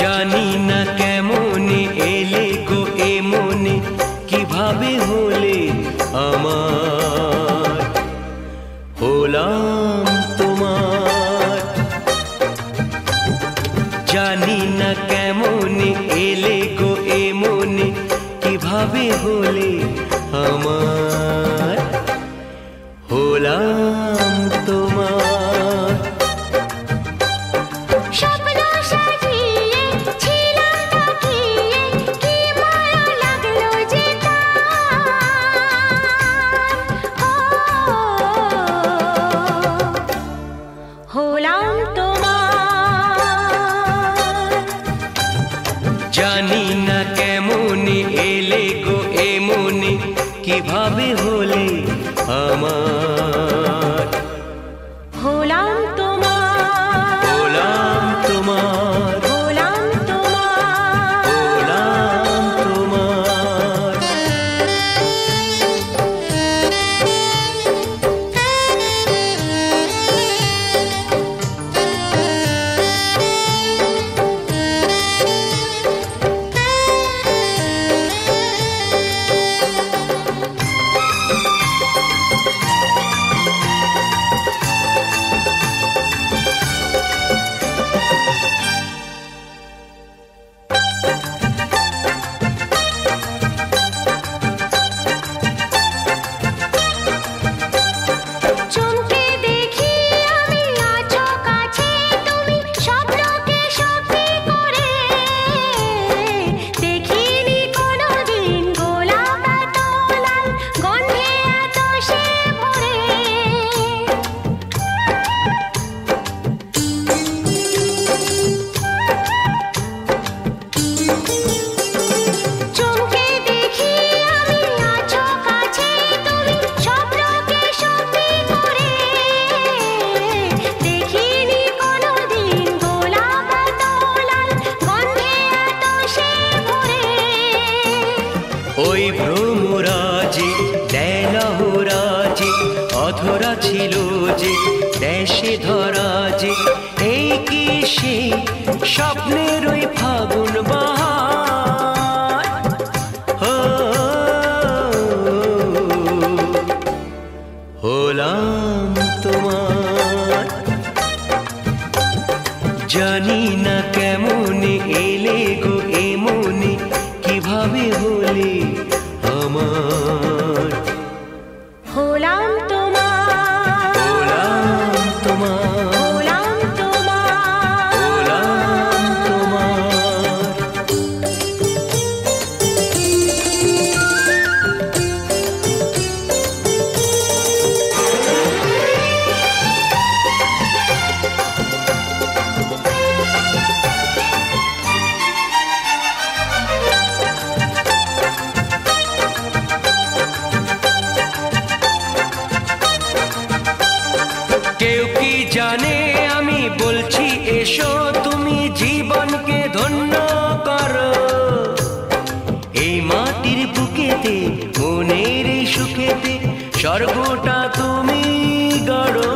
জানি না কেমনে এলে গো এ মনে, কিভাবে হলে আমার, হলাম তোমার। জানি না কেমনে এলে গো এ মনে, কিভাবে হলে আমার, হলাম তোমার। জানি না কেমনে এলে গো এ মনে, কিভাবে হলে আমার, হলাম তোমার, হলাম তোমার, হলাম তোমার, হলাম তোমার। ওই ভ্রমরাজে দেলহরাজে অধরা ছিল যে দেশে ধরা যে, এই কি সে স্বপ্নের ওই ফাগুন বাহার, হলাম তোমার। জানি না কেমনে এলে গো এ মনে, কিভাবে হলে আমার, হলাম তোমার, হলাম তোমার, হলাম তোমার, হলাম তোমার। কেউ কি জানে আমি বলছি এসো, তুমি জীবনকে ধন্য করো। এই মাটির বুকেতে মনের এই সুখেতে স্বর্গটা তুমি গড়ো।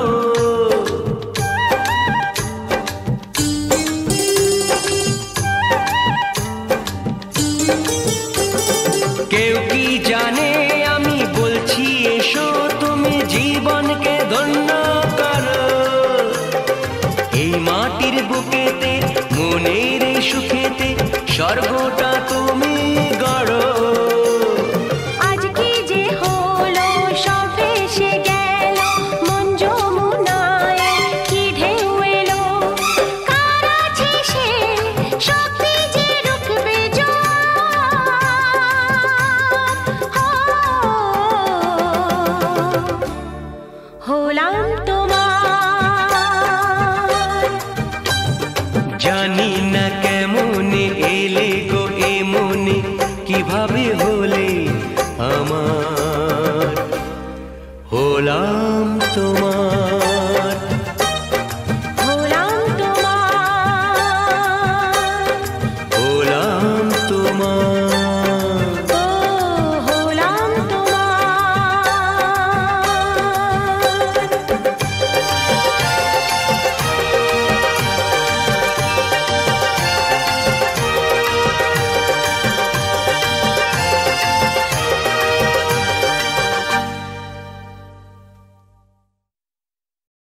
কেউ কি জানে আমি বলছি এসো, তুমি জীবনকে ধন্য করো। এই মাটির বুকেতে মনের এই সুখেতে স্বর্গটা তুমি গড়ো।